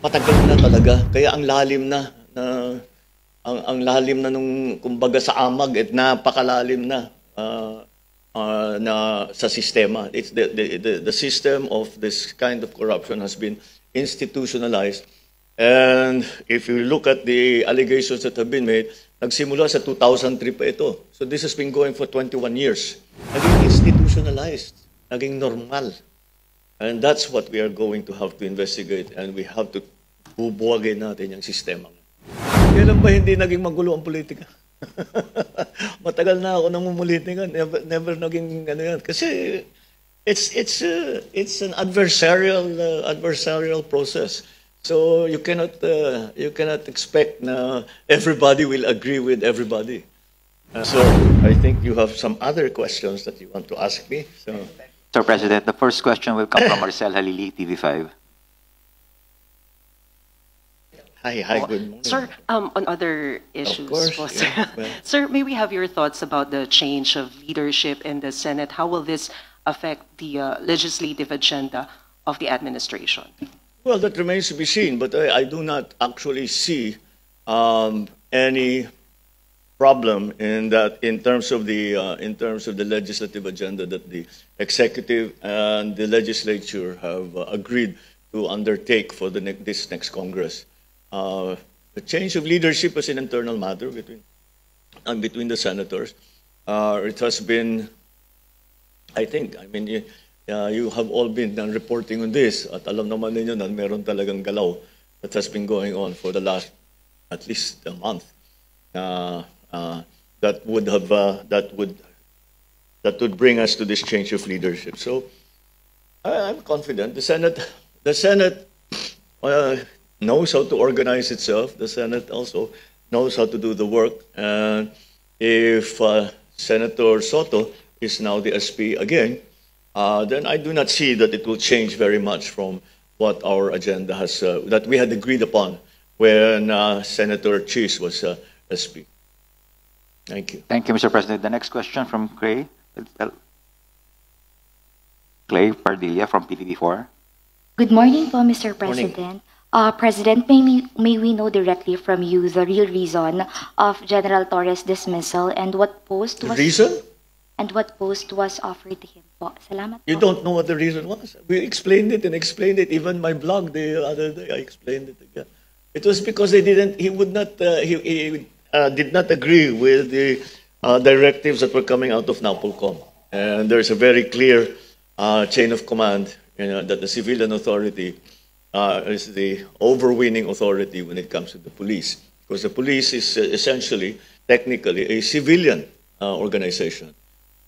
Matagal na talaga. Kaya ang lalim na ang lalim na nung kumbaga sa amag at napakalalim na sa sistema. It's the system of this kind of corruption has been institutionalized. And if you look at the allegations that have been made, nagsimula sa 2003 pa ito. So this has been going for 21 years. Naging institutionalized, naging normal. And that's what we are going to have to investigate, and we have to bubuwagin natin yung sistema. Kailan ba hindi naging magulo ang politika? Matagal na ako namumulitika, never naging ano yan. Kasi it's an adversarial process. So you cannot expect na everybody will agree with everybody. So I think you have some other questions that you want to ask me. So. Mr. President, the first question will come from Marcel Halili, TV5. Hi, good morning. Sir, on other issues, course, po, yeah. sir. Well. Sir, may we have your thoughts about the change of leadership in the Senate? How will this affect the legislative agenda of the administration? Well, that remains to be seen, but I do not actually see any problem in that in terms of the legislative agenda that the executive and the legislature have agreed to undertake for this next Congress. The change of leadership is an internal matter between the senators. It has been, I mean, you have all been reporting on this, at alam naman ninyo na meron talagang galaw that has been going on for the last at least a month. That would bring us to this change of leadership. So I'm confident. The Senate knows how to organize itself. The Senate also knows how to do the work. And if Senator Soto is now the SP again, then I do not see that it will change very much from what our agenda has that we had agreed upon when Senator Cheese was SP. Thank you. Thank you, Mr. President. The next question from Clay Pardilla from PTV4. Good morning po, Mr. Morning. President. President, may we know directly from you the real reason of General Torres' dismissal and what post The was reason? offered to him po? Salamat You po. don't know what the reason was. We explained it. Even my blog the other day, I explained it again. It was because he did not agree with the directives that were coming out of NAPOLCOM. And there's a very clear chain of command, that the civilian authority is the overweening authority when it comes to the police. Because the police is essentially, technically, a civilian organization.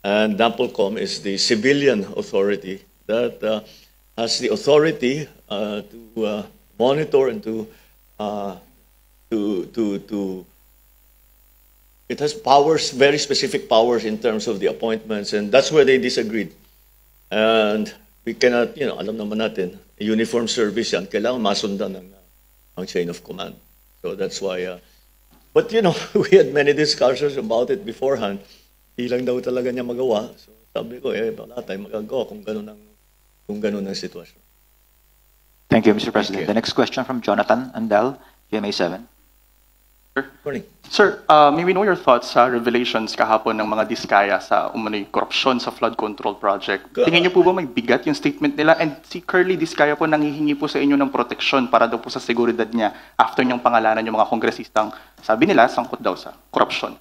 And NAPOLCOM is the civilian authority that has the authority to monitor and to it has powers, very specific powers in terms of the appointments, and that's where they disagreed. And we cannot, alam naman natin, uniform service yan, kailangan masundan ang chain of command. So that's why, but we had many discussions about it beforehand. Ilang daw talaga niya magawa. So sabi ko, wala tayong magagawa kung ganun ang sitwasyon. Thank you, Mr. President. you. The next question from Jonathan Andal, GMA7. Morning. Sir, may we know your thoughts sa revelations kahapon ng mga diskaya sa umano'y korupsyon sa flood control project? Tingin niyo po ba may bigat yung statement nila? And si Curly Diskaya po nanghihingi po sa inyo ng proteksyon para daw po sa seguridad niya after niyang pangalanan yung mga kongresistang, sabi nila, sangkot daw sa korupsyon.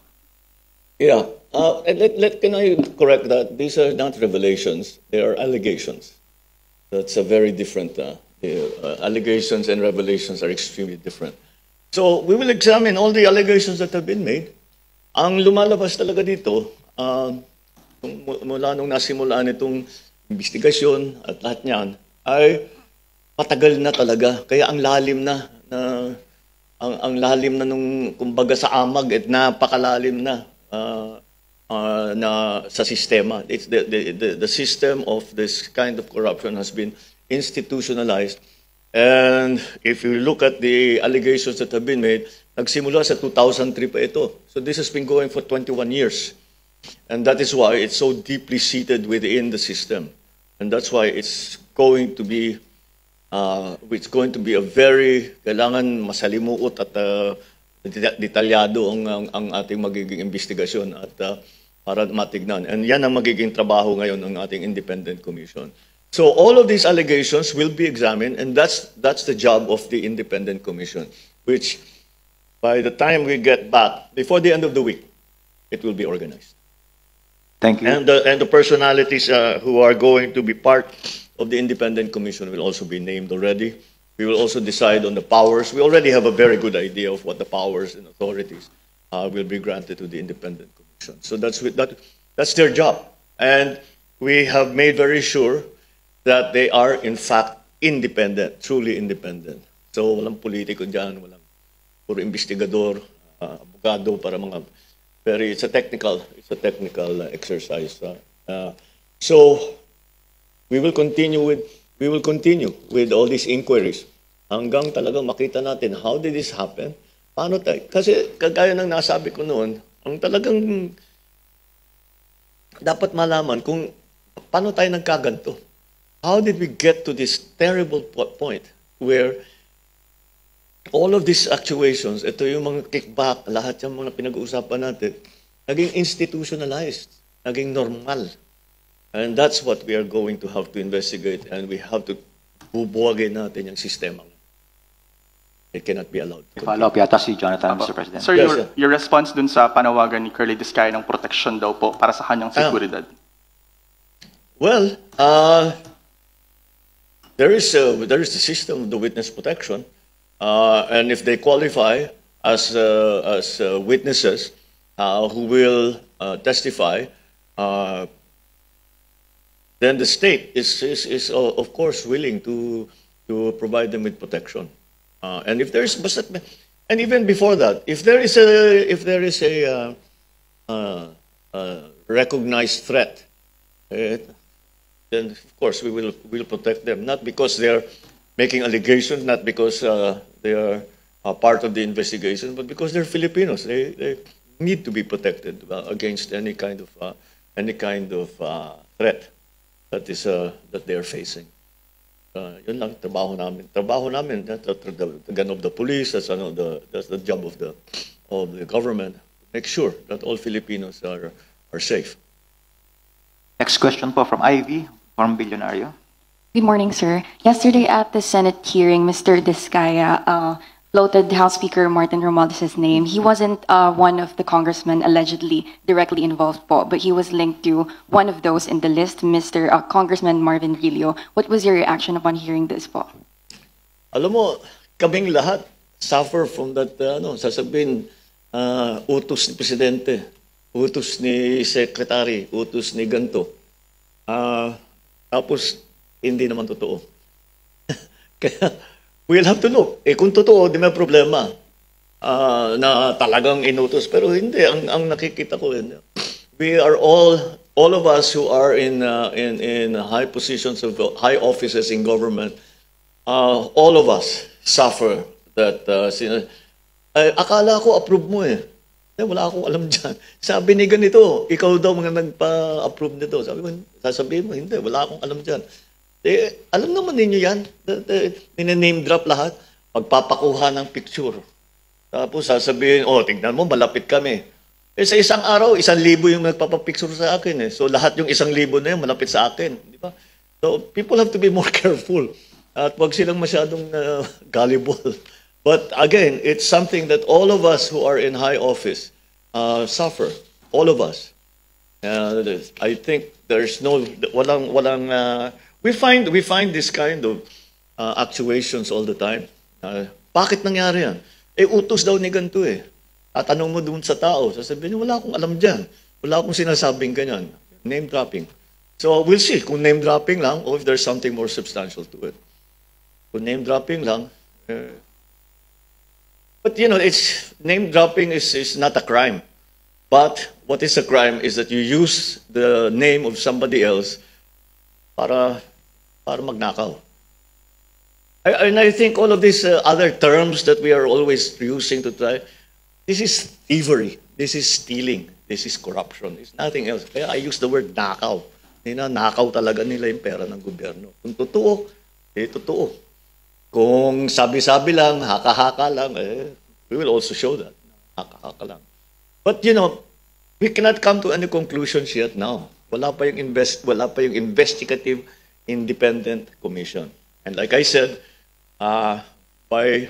Yeah. Can I correct that? These are not revelations. They are allegations. That's a very different. Allegations and revelations are extremely different. So we will examine all the allegations that have been made. Ang lumalabas talaga dito, mula nung nasimulaan itong investigasyon at lahat niyan, ay matagal na talaga. Kaya ang lalim na nung kumbaga sa amag at napakalalim na sa sistema. It's the system of this kind of corruption has been institutionalized. And if you look at the allegations that have been made, nagsimula sa 2003 pa ito. So this has been going for 21 years. And that is why it's so deeply seated within the system. And that's why it's going to be which is going to be a very, kailangan masalimuot at detalyado ang ating magiging investigasyon at para matignan. And yan ang magiging trabaho ngayon ng ating independent commission. So all of these allegations will be examined, and that's the job of the independent commission, which by the time we get back, before the end of the week, it will be organized. Thank you. And the personalities who are going to be part of the independent commission will also be named already. We will also decide on the powers. We already have a very good idea of what the powers and authorities will be granted to the independent commission. So that's their job. And we have made very sure that they are in fact independent, truly independent. So walang politiko dyan, walang puro investigador, abogado para mga it's a technical exercise. So we will continue with all these inquiries hanggang talagang makita natin how did this happen? Paano tayo? Kasi kagaya ng nasabi ko noon, ang talagang dapat malaman kung paano tayo nagkaganto. How did we get to this terrible point where all of these actuations, ito yung mga kickback, lahat yung mga pinag-uusapan natin, naging institutionalized, naging normal. And that's what we are going to have to investigate, and we have to bubuwagin natin yung sistema. It cannot be allowed. Follow-up yata si Jonathan, Mr. President. Sir, Yes, your response dun sa panawagan ni Curly Discaya ng protection daw po para sa kanyang seguridad. Well, there is the system of the witness protection, and if they qualify as witnesses who will testify, then the state is of course willing to provide them with protection. And if there is, and even before that, if there is a recognized threat, then of course we will protect them. Not because they are making allegations, not because they are part of the investigation, but because they're Filipinos. They need to be protected against any kind of threat that they are facing. Yun lang trabaho namin. Trabaho namin, the gun of the police, that's the job of the government. Make sure that all Filipinos are safe. Next question po from Ivy, from Billionario. Good morning, sir. Yesterday at the Senate hearing, Mr. Discaya floated House Speaker Martin Romualdez' name. He wasn't one of the congressmen allegedly directly involved po, but he was linked to one of those in the list, Mr. Congressman Marvin Rillo. What was your reaction upon hearing this po? Alam mo, kaming lahat suffer from that, sasabihin, utos ni Presidente, utos ni Secretary, utos ni ganto. Tapos, hindi naman totoo. Kaya, we'll have to look. Kung totoo, di may problema na talagang inutos. Pero hindi, ang nakikita ko, we are all of us who are in high positions of high offices in government, all of us suffer that. Akala ko approve mo eh. Wala akong alam dyan. Sabi ni ganito, ikaw daw mga nagpa-approve nito. Sasabihin mo, hindi, wala akong alam dyan. Alam naman ninyo yan. Name drop lahat. Pagpapakuha ng picture. Tapos sasabihin, tingnan mo, malapit kami. Sa isang araw, 1,000 yung nagpapapicture sa akin. So lahat yung 1,000 na yun, malapit sa akin. Di ba? So people have to be more careful. At wag silang masyadong gullible. But again, it's something that all of us who are in high office suffer. All of us. I think there's walang we find this kind of actuations all the time. Bakit nangyari yan? Utos daw ni ganito eh. At tanong mo dun sa tao, sasabihin, wala akong alam dyan. Wala akong sinasabing ganyan. Name dropping. So we'll see kung name dropping lang or if there's something more substantial to it. Kung name dropping lang, but it's name dropping is not a crime. But what is a crime is that you use the name of somebody else para magnakaw. And I think all of these other terms that we are always using to try, this is thievery, this is stealing, this is corruption. It's nothing else. Kaya I use the word nakaw. Nakaw talaga nila yung pera ng gobyerno. Kung totoo, totoo. Kung sabi-sabi lang, haka-haka lang, we will also show that. Haka-haka lang. But we cannot come to any conclusions yet now. Wala pa yung investigative independent commission. And like I said, by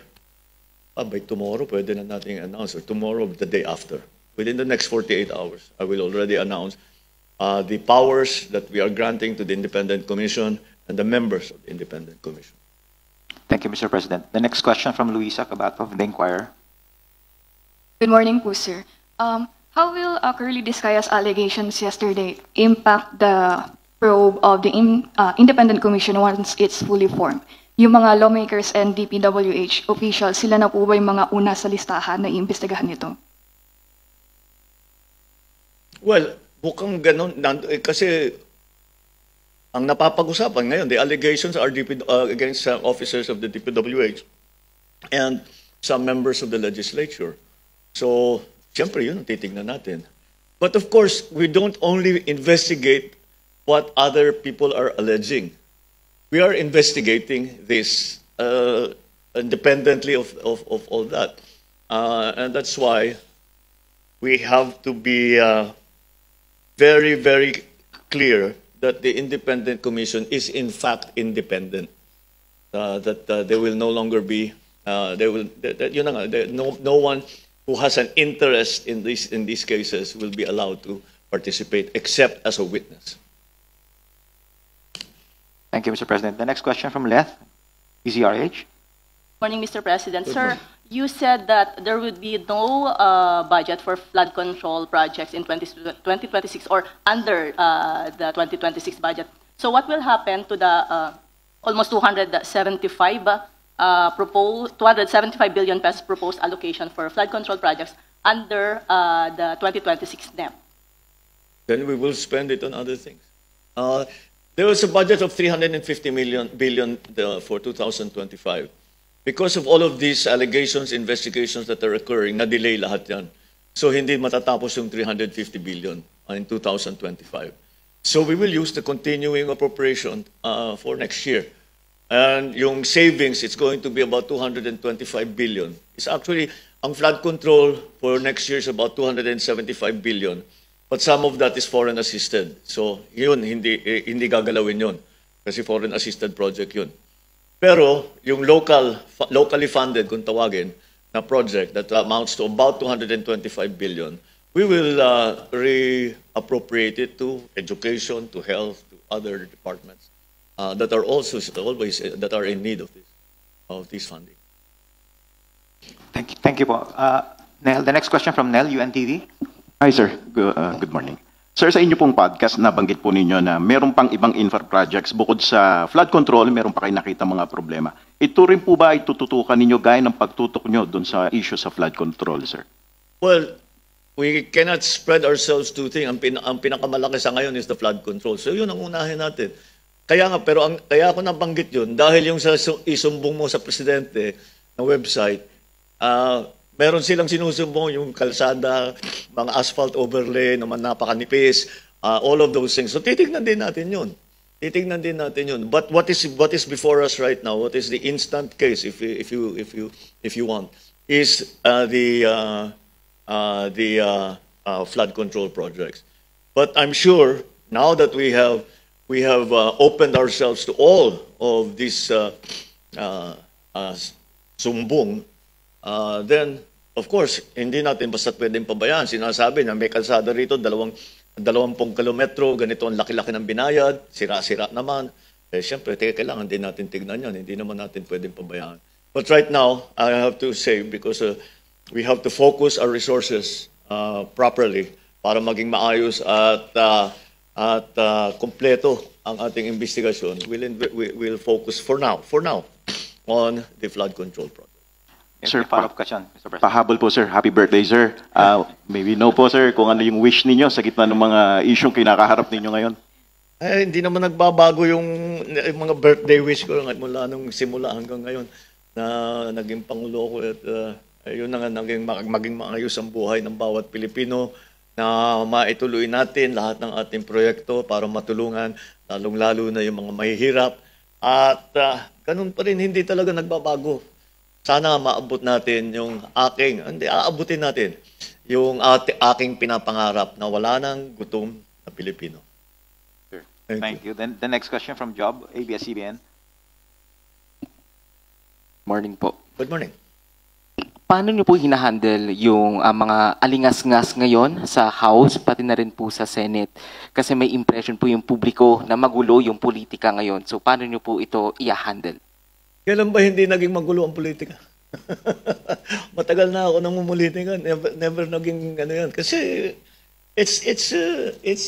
tomorrow, pwede na natin announce, or tomorrow, the day after. Within the next 48 hours, I will already announce the powers that we are granting to the independent commission and the members of the independent commission. Thank you, Mr. President. The next question from Luisa Cabato of the Inquirer. Good morning po, sir. How will Curly Discaya's allegations yesterday impact the probe of the independent commission once it's fully formed? Yung mga lawmakers and DPWH officials, sila na po ba yung mga una sa listahan na iimbestigahan nito? Well, mukhang ganun. Kasi ang napapag-usapan ngayon, the allegations are against some officers of the DPWH and some members of the legislature. So, siyempre yun ang titignan natin. But of course, we don't only investigate what other people are alleging. We are investigating this independently of all that. And that's why we have to be very, very clear that the independent commission is in fact independent. That there will no longer be, no one who has an interest in these cases will be allowed to participate except as a witness. Thank you, Mr. President. The next question from Leth, ECRH. Morning, Mr. President. Good Sir, morning. you said that there would be no budget for flood control projects in 2026 or under the 2026 budget. So what will happen to the almost 275 billion pesos proposed allocation for flood control projects under the 2026 NEP? Then we will spend it on other things. There was a budget of 350 billion for 2025. Because of all of these allegations, investigations that are occurring, na-delay lahat yan. So hindi matatapos yung 350 billion in 2025. So we will use the continuing appropriation for next year. And yung savings, it's going to be about 225 billion. It's actually, ang flood control for next year is about 275 billion. But some of that is foreign assisted. So yun, hindi gagalawin yun. Kasi foreign assisted project yun. Pero yung locally funded, kung tawagin, na project that amounts to about 225 billion, we will reappropriate it to education, to health, to other departments that are also always that are in need of this funding. Thank you po. Nel, the next question from Nel, UNTV. Hi sir, good morning. Sir, sa inyo pong podcast, nabanggit po ninyo na meron pang ibang infra projects bukod sa flood control, meron pa kayo nakita mga problema. Ito rin po ba itututukan ninyo gaya ng pagtutok nyo dun sa issue sa flood control, sir? Well, we cannot spread ourselves too thin. Ang pinakamalaki sa ngayon is the flood control. So yun ang unahin natin. Kaya ako nabanggit yun dahil yung isumbong mo sa presidente na website, meron silang sinusumbong yung kalsada, mga asphalt overlay naman napakanipis, all of those things. So titignan din natin yun. But what is before us right now, what is the instant case if you want, is the flood control projects. But I'm sure now that we have opened ourselves to all of this sumbong, then of course, hindi natin basta pwedeng pabayaan. Sinasabi na may kalsada rito, 20 kilometro, ganito ang laki-laki ng binayad, sira-sira naman. Siyempre, kailangan din natin tignan yan. Hindi naman natin pwedeng pabayaan. But right now, I have to say, because we have to focus our resources properly para maging maayos at kompleto ang ating investigasyon, we'll focus for now on the flood control project. Sir, follow-up question, Mr. President. Pahabol po sir, happy birthday sir. Maybe know po sir kung ano yung wish ninyo sa gitna ng mga isyong kinakaharap ninyo ngayon. Hindi naman nagbabago yung mga birthday wish ko mula nung simula hanggang ngayon na naging Pangulo ko at yun na nga maging maayos ang buhay ng bawat Pilipino, na maituloy natin lahat ng ating proyekto para matulungan lalong-lalo na yung mga mahihirap, At ganun pa rin, hindi talaga nagbabago. Sana maabot natin yung aabutin natin yung aking pinapangarap na wala nang gutom na Pilipino. Sure. Thank Thank you. Then the next question from Job, ABS-CBN. Morning po. Good morning. Paano niyo po hinahandle yung mga alingas-ngas ngayon sa House, pati na rin po sa Senate? Kasi may impression po yung publiko na magulo yung politika ngayon. So paano niyo po ito i-handle? Kailan ba hindi naging magulo ang politika? Matagal na ako namumulitika. Never naging ano yan. Kasi it's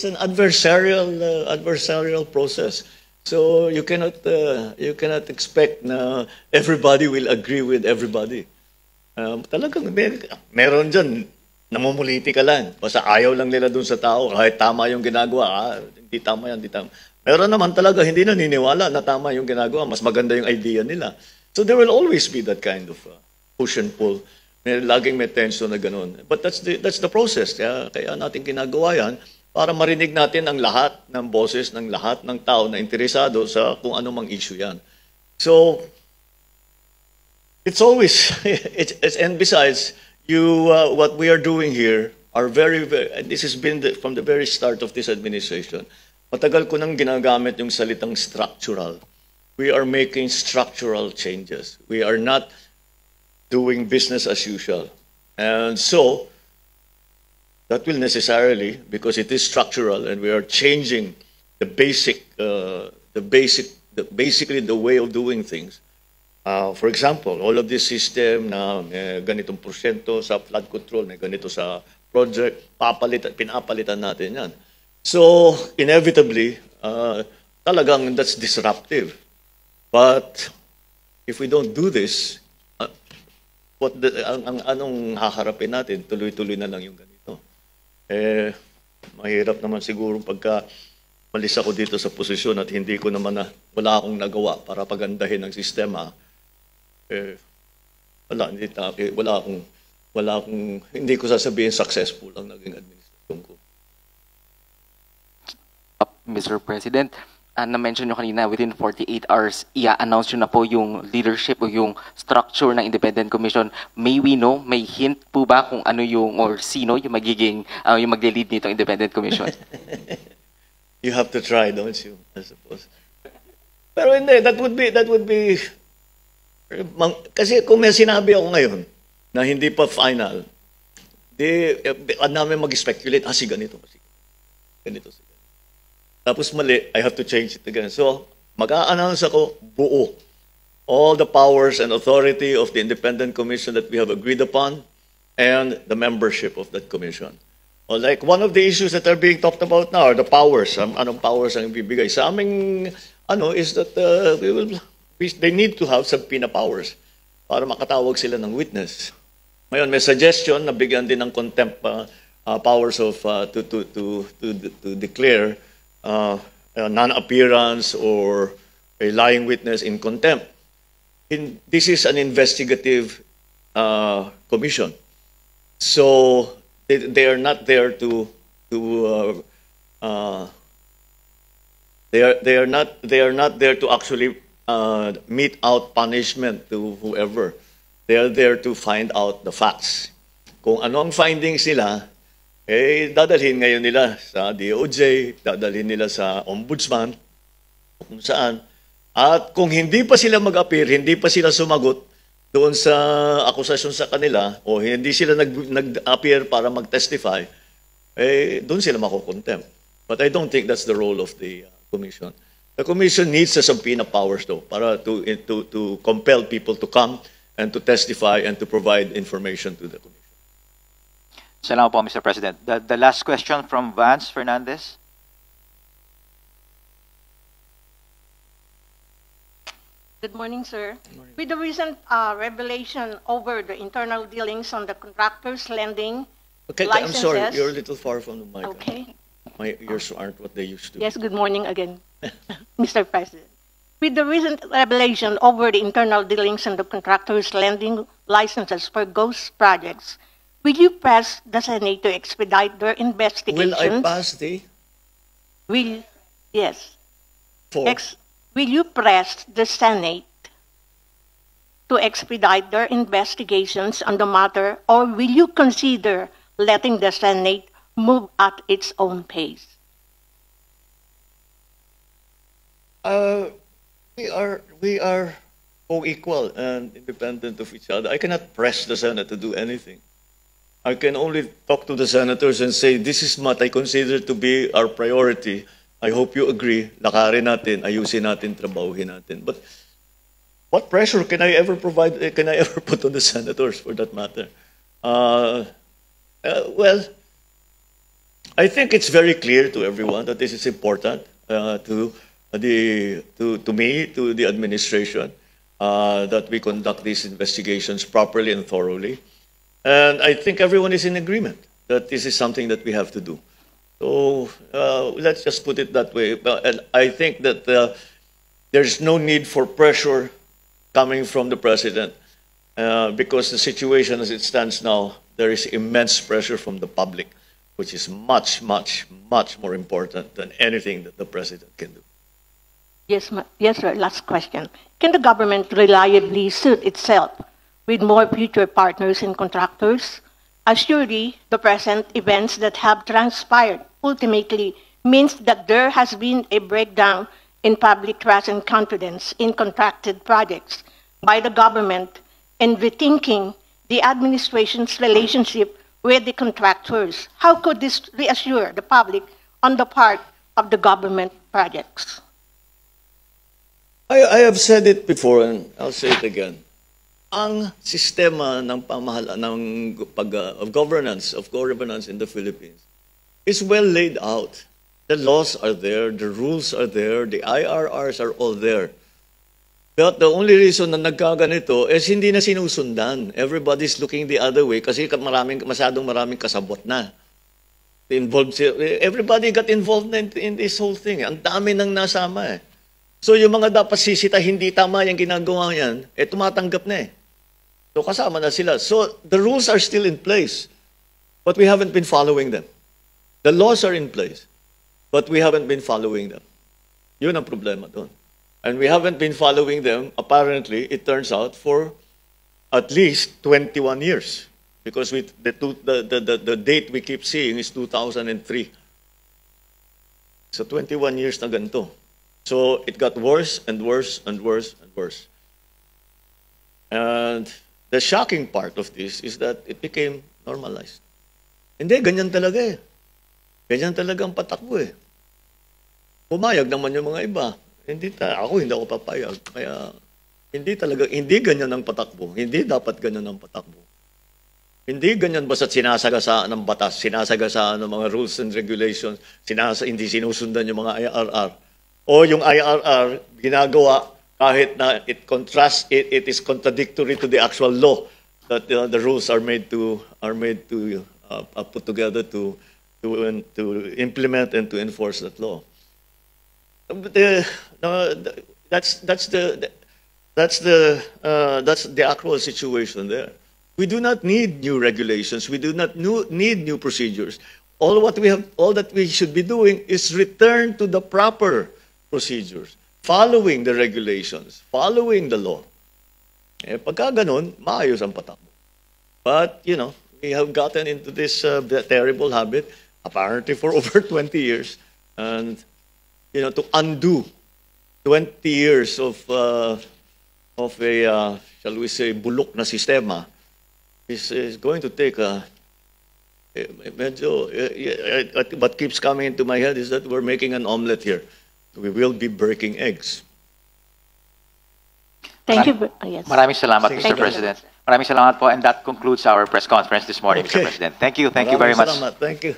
an adversarial process. So you cannot expect na everybody will agree with everybody. Talagang meron dyan, namumulitika lang. Basta ayaw lang nila dun sa tao, kahit tama yung ginagawa, hindi tama yan, hindi tama. Meron naman talaga, hindi naniniwala na tama yung ginagawa, mas maganda yung idea nila. So there will always be that kind of push and pull. Laging may tension na ganun. But that's the process. Kaya natin ginagawa yan para marinig natin ang lahat ng boses ng lahat ng tao na interesado sa kung ano mang issue yan. So, it's always, and besides, what we are doing here are very, and this has been from the very start of this administration. Matagal ko nang ginagamit yung salitang structural. We are making structural changes. We are not doing business as usual. And so, that will necessarily, because it is structural and we are changing basically the way of doing things. For example, all of this system na ganitong porsyento sa flood control, may ganito sa project, pinapalitan natin yan. So, inevitably, talagang that's disruptive. But if we don't do this, anong haharapin natin? Tuloy-tuloy na lang yung ganito. Mahirap naman siguro pagka malis ako dito sa posisyon at hindi ko naman wala akong nagawa para pagandahin ang sistema. Hindi ko sasabihin successful ang naging administrasyon ko. Mr. President, na-mention nyo kanina, within 48 hours, i-announce nyo na po yung leadership o yung structure ng Independent Commission. May we know, may hint po ba kung ano yung, or sino yung magiging, yung magle-lead nitong Independent Commission? You have to try, don't you? I suppose. Pero hindi, that would be, kasi kung may sinabi ako ngayon na hindi pa final, namin mag-speculate, si ganito, si ganito. Tapos mali, I have to change it again. So, mag-a-announce ako buo. All the powers and authority of the Independent Commission that we have agreed upon and the membership of that commission. Well, like one of the issues that are being talked about now are the powers. Anong powers ang ibibigay? Sa aming, is that they need to have subpoena powers para makatawag sila ng witness. Ngayon, may suggestion na bigyan din ng contempt powers of to declare non-appearance or a lying witness in contempt. This is an investigative commission, so they are not there to actually mete out punishment to whoever. They are there to find out the facts. Kung ano ang findings nila, dadalhin ngayon nila sa DOJ, dadalhin nila sa Ombudsman, kung saan. At kung hindi pa sila mag-appear, hindi pa sila sumagot doon sa akusasyon sa kanila, o hindi sila nag-appear para mag-testify, doon sila makukontempt. But I don't think that's the role of the Commission. The Commission needs the subpoena powers though, para to compel people to come and to testify and to provide information to the Commission. Salamat po, Mr. President. The last question from Vance Fernandez. Good morning, sir. Good morning. With the recent revelation over the internal dealings on the contractors lending licenses... I'm sorry, you're a little far from the mic. Okay. My ears aren't what they used to be. Yes, good morning again, Mr. President. With the recent revelation over the internal dealings on the contractors lending licenses for ghost projects, will you press the Senate to expedite their investigations? Will I pass the... Will, yes. For? will you press the Senate to expedite their investigations on the matter, or will you consider letting the Senate move at its own pace? We are co-equal and independent of each other. I cannot press the Senate to do anything. I can only talk to the senators and say, this is what I consider to be our priority. I hope you agree. Lakarin natin, ayusin natin, trabahuhin natin. But what pressure can I ever provide, can I ever put on the senators for that matter? Well, I think it's very clear to everyone that this is important to me, to the administration, that we conduct these investigations properly and thoroughly. And I think everyone is in agreement that this is something that we have to do. So let's just put it that way. And I think that there's no need for pressure coming from the president because the situation as it stands now, there is immense pressure from the public, which is much, much, much more important than anything that the president can do. Yes, yes, sir. Last question. Can the government reliably suit itself with more future partners and contractors? Surely, the present events that have transpired ultimately means that there has been a breakdown in public trust and confidence in contracted projects by the government and rethinking the administration's relationship with the contractors. How could this reassure the public on the part of the government projects? I have said it before and I'll say it again. Ang sistema ng of governance in the Philippines is well laid out. The laws are there, the rules are there, the IRRs are all there. But the only reason na nagkaganito is hindi na sinusundan. Everybody's looking the other way kasi masyadong maraming kasabot na. Everybody got involved in this whole thing. Ang dami nang nasama eh. So yung mga dapat sisita, hindi tama yung ginagawa yan, tumatanggap na eh. So kasama na sila. So the rules are still in place, but we haven't been following them. The laws are in place, but we haven't been following them. Yun ang problema doon. And we haven't been following them, apparently, it turns out, for at least 21 years. Because the date we keep seeing is 2003. So 21 years na ganito. So it got worse and worse and worse and worse. And the shocking part of this is that it became normalized. Hindi, ganyan talaga eh. Ganyan talaga ang patakbo eh. Pumayag naman yung mga iba. Ako hindi ako papayag. Kaya hindi ganyan ang patakbo. Hindi dapat ganyan ang patakbo. Hindi ganyan basta't sinasagasaan ng batas, sinasagasaan ng mga rules and regulations, hindi sinusundan yung mga IRR. O yung IRR, ginagawa kahit na it is contradictory to the actual law that the rules are made to put together to implement and to enforce that law. That's the actual situation there. We do not need new regulations. We do not need new procedures. All that we should be doing is return to the proper procedures, following the regulations, following the law. Pagka ganun, maayos ang patakbo. But, we have gotten into this terrible habit, apparently for over 20 years. And, to undo 20 years of a, shall we say, bulok na sistema is going to take what keeps coming into my head is that we're making an omelet here. We will be breaking eggs. Thank you. Yes. Maraming salamat, Mr. President. Maraming salamat po, and that concludes our press conference this morning, Mr. President. Thank you very much. Thank you.